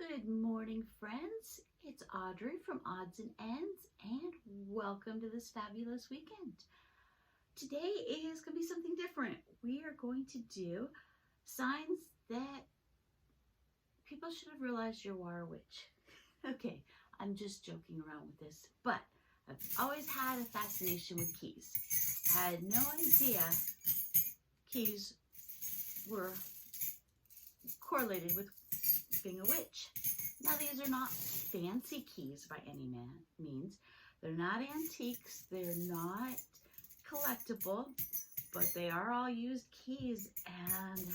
Good morning, friends. It's Audrey from Odds and Ends, and welcome to this fabulous weekend. Today is going to be something different. We are going to do signs that people should have realized you are a witch. Okay, I'm just joking around with this, but I've always had a fascination with keys. Had no idea keys were correlated with being a witch. Now, these are not fancy keys by any means. They're not antiques. They're not collectible, but they are all used keys, and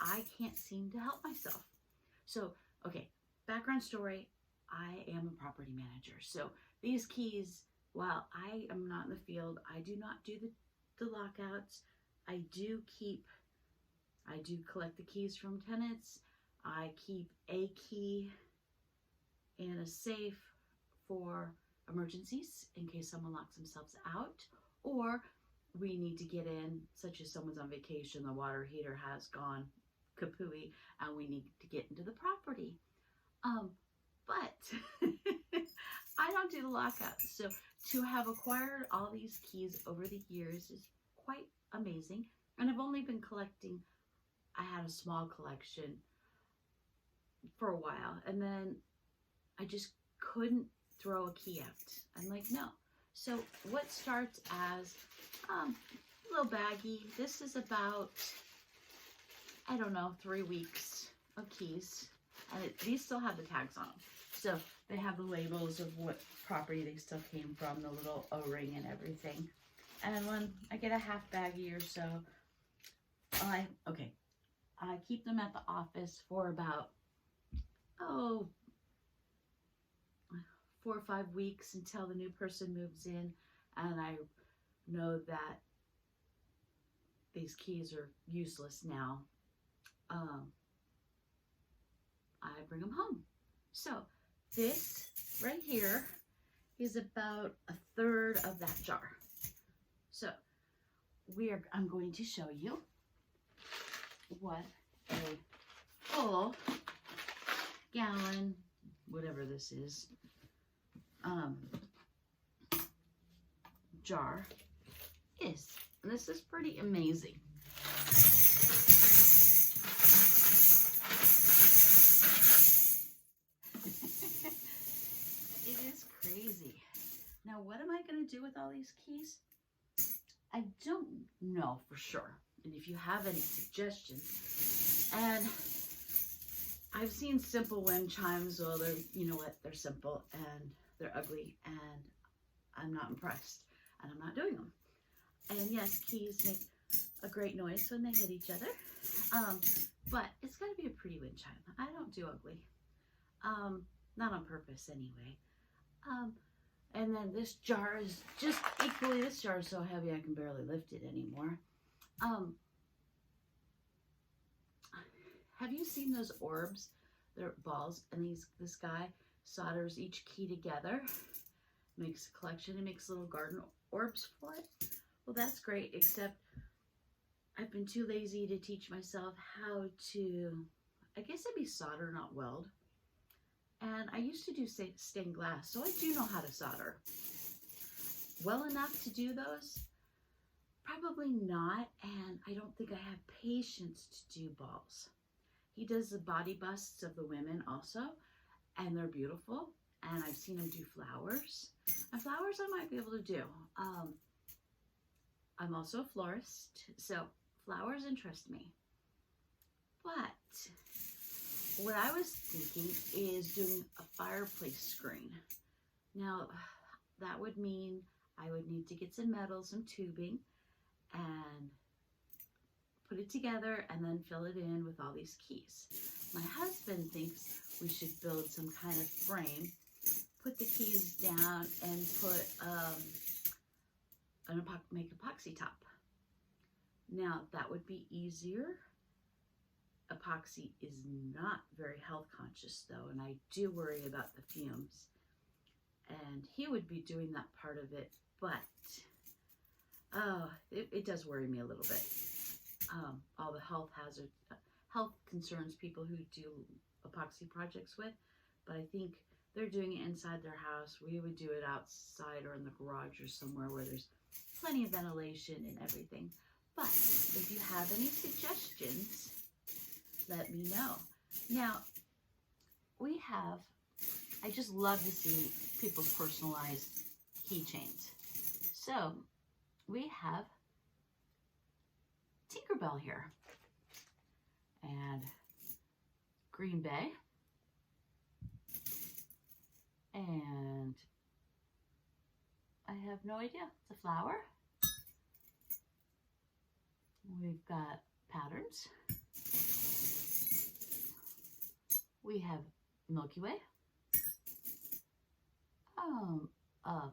I can't seem to help myself. So, okay, background story. I am a property manager. So these keys, while I am not in the field, I do not do the lockouts. I do collect the keys from tenants. I keep a key in a safe for emergencies in case someone locks themselves out, or we need to get in, such as someone's on vacation, the water heater has gone kapooey, and we need to get into the property. But I don't do the lockouts. So to have acquired all these keys over the years is quite amazing. And I've only been collecting, I had a small collection for a while, and then I just couldn't throw a key out. I'm like, no. So what starts as a little baggie, this is about, I don't know, 3 weeks of keys. And these still have the tags on them. So they have the labels of what property they still came from, the little O-ring and everything. And when I get a half baggie or so, I keep them at the office for about, 4 or 5 weeks until the new person moves in, and I know that these keys are useless now. I bring them home. So this right here is about 1/3 of that jar. So I'm going to show you what a full gallon, whatever this is, jar is. And this is pretty amazing. It is crazy. Now, what am I going to do with all these keys? I don't know for sure. And if you have any suggestions, and I've seen simple wind chimes. Well, they're, you know what, they're simple and they're ugly, and I'm not impressed, and I'm not doing them. And yes, keys make a great noise when they hit each other, but it's got to be a pretty wind chime. I don't do ugly, not on purpose anyway. And then this jar is just equally, this jar is so heavy I can barely lift it anymore. Have you seen those orbs? They're balls, and this guy solders each key together, makes a collection, and makes little garden orbs for it. Well, that's great, except I've been too lazy to teach myself how to, I guess it'd be solder, not weld. And I used to do stained glass, so I do know how to solder. Well enough to do those? Probably not, and I don't think I have patience to do balls. He does the body busts of the women also, and they're beautiful. And I've seen him do flowers. And flowers I might be able to do. I'm also a florist, so flowers interest me. But what I was thinking is doing a fireplace screen. Now, that would mean I would need to get some metal, some tubing, and put it together and then fill it in with all these keys. My husband thinks we should build some kind of frame, put the keys down, and put make epoxy top. Now, that would be easier. Epoxy is not very health conscious though, and I do worry about the fumes. And he would be doing that part of it, but it does worry me a little bit. All the health concerns, people who do epoxy projects with, but I think they're doing it inside their house. We would do it outside or in the garage or somewhere where there's plenty of ventilation and everything. But if you have any suggestions, let me know. Now, I just love to see people's personalized keychains. So we have Tinkerbell here and Green Bay and I have no idea. It's a flower. We've got patterns. We have Milky Way. A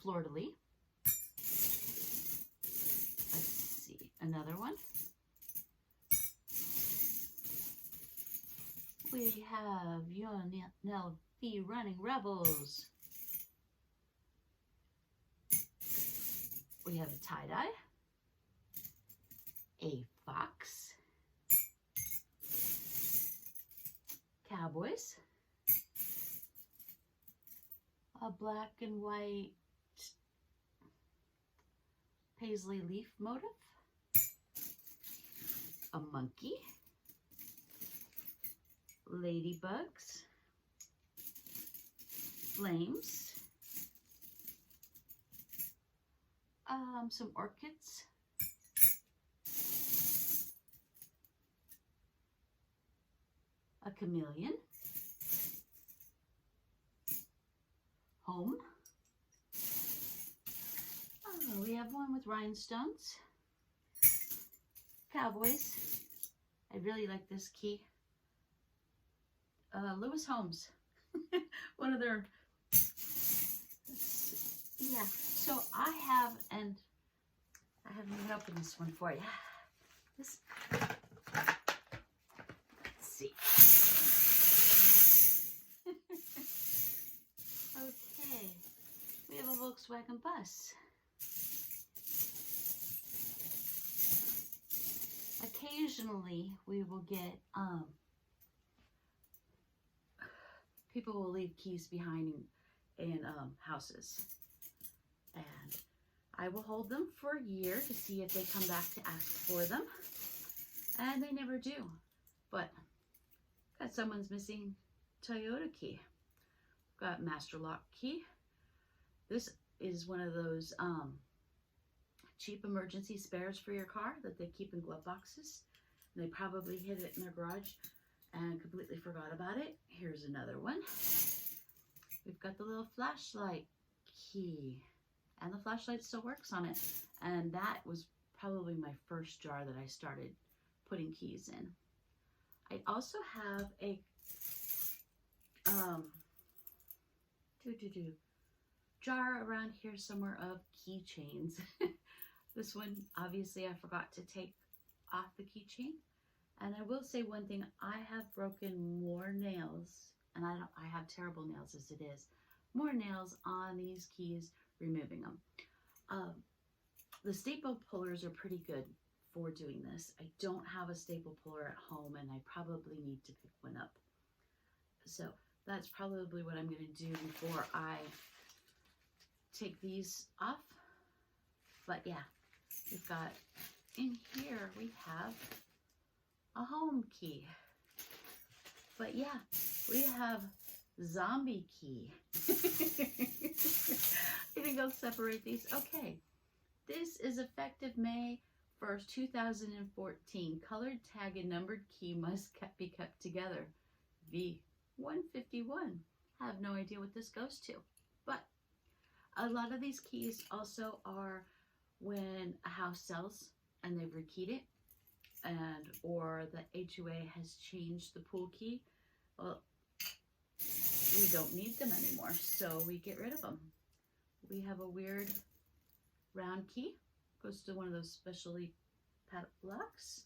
fleur-de-lis. Let's see, another one. We have Lionel V Running Rebels. We have a tie-dye, a fox, Cowboys, a black and white paisley leaf motif, a monkey, ladybugs, flames, some orchids, a chameleon, home. Oh, we have one with rhinestones, Cowboys. I really like this key. Lewis Holmes, one of their, yeah. So I haven't even opened this one for you. Let's see. Okay, we have a Volkswagen bus. Occasionally, we will get people will leave keys behind in houses, and I will hold them for a year to see if they come back to ask for them, and they never do. But got someone's missing Toyota key. Got master lock key. This is one of those cheap emergency spares for your car that they keep in glove boxes. And they probably hid it in their garage and completely forgot about it. Here's another one. We've got the little flashlight key, and the flashlight still works on it. And that was probably my first jar that I started putting keys in. I also have a jar around here somewhere of keychains. This one, obviously, I forgot to take off the keychain. And I will say one thing, I have broken more nails, and I have terrible nails as it is, more nails on these keys removing them. The staple pullers are pretty good for doing this. I don't have a staple puller at home, and I probably need to pick one up. So that's probably what I'm going to do before I take these off. But yeah, we've got, in here we have a home key. But yeah, we have zombie key. I think I'll separate these. Okay, this is effective May 1st, 2014. Colored tag and numbered key must be kept together. V151. I have no idea what this goes to. But a lot of these keys also are when a house sells and they've rekeyed it, and or the HOA has changed the pool key. Well, we don't need them anymore, so we get rid of them. We have a weird round key, goes to one of those specially padlocks.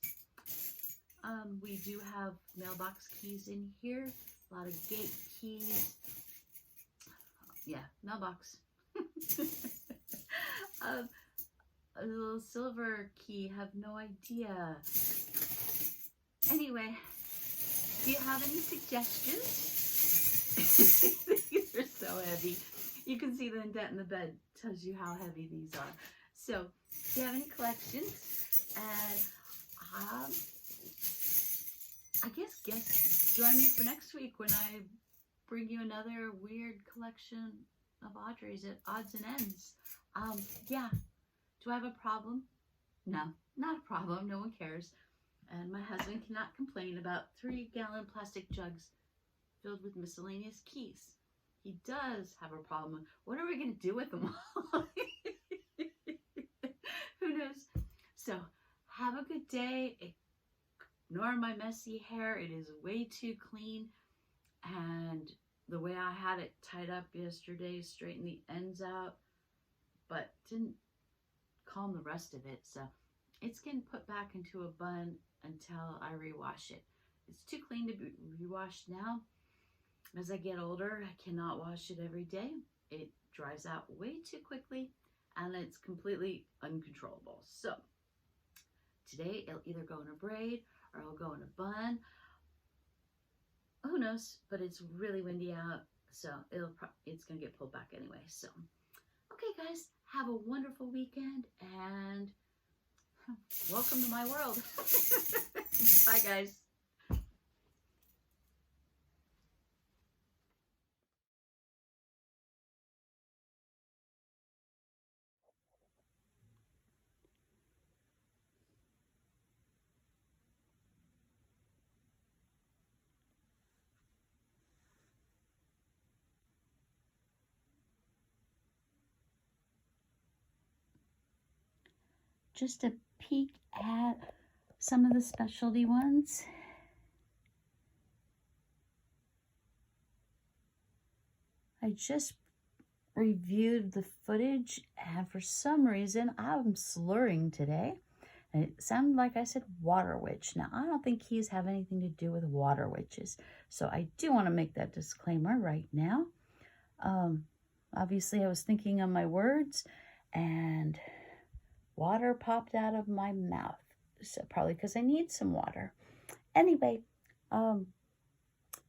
We do have mailbox keys in here, a lot of gate keys. Yeah, mailbox. A little silver key, have no idea. Anyway, Do you have any suggestions? These are so heavy. You can see the indent in the bed tells you how heavy these are. So, do you have any collections? And I guess join me for next week when I bring you another weird collection of Audrey's at Odds and Ends. Yeah. Do I have a problem? No, not a problem. No one cares. And my husband cannot complain about 3-gallon plastic jugs filled with miscellaneous keys. He does have a problem. What are we going to do with them all? Who knows? So, have a good day. Ignore my messy hair. It is way too clean. And the way I had it tied up yesterday, straightened the ends out, but didn't comb the rest of it. So, it's getting put back into a bun until I rewash it. It's too clean to be rewashed now. As I get older, I cannot wash it every day. It dries out way too quickly and it's completely uncontrollable. So today it'll either go in a braid or it'll go in a bun. Who knows? But it's really windy out, so it's gonna get pulled back anyway. So okay guys, have a wonderful weekend and welcome to my world. Bye guys. Just a peek at some of the specialty ones. I just reviewed the footage and for some reason I'm slurring today. And it sounded like I said water witch. Now I don't think keys have anything to do with water witches. So I do want to make that disclaimer right now. Obviously I was thinking on my words and water popped out of my mouth. So probably because I need some water. Anyway, I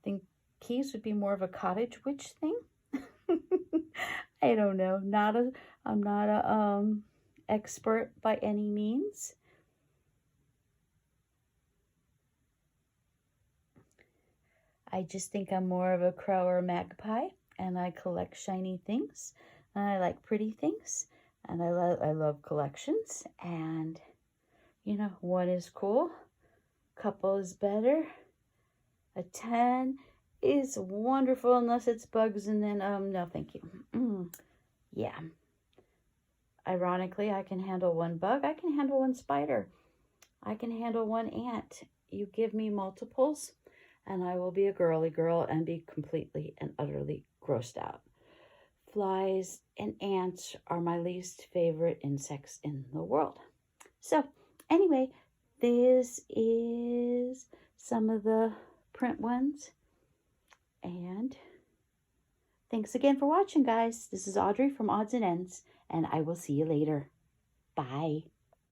think keys would be more of a cottage witch thing. I don't know. I'm not a expert by any means. I just think I'm more of a crow or a magpie, and I collect shiny things, and I like pretty things, and I love collections, and you know, one is cool, couple is better, a 10 is wonderful unless it's bugs, and then no thank you. Yeah, ironically I can handle one bug, I can handle one spider, I can handle one ant. You give me multiples and I will be a girly girl and be completely and utterly grossed out. Flies and ants are my least favorite insects in the world. So anyway, this is some of the print ones. And thanks again for watching, guys. This is Audrey from Odds and Ends, and I will see you later. Bye.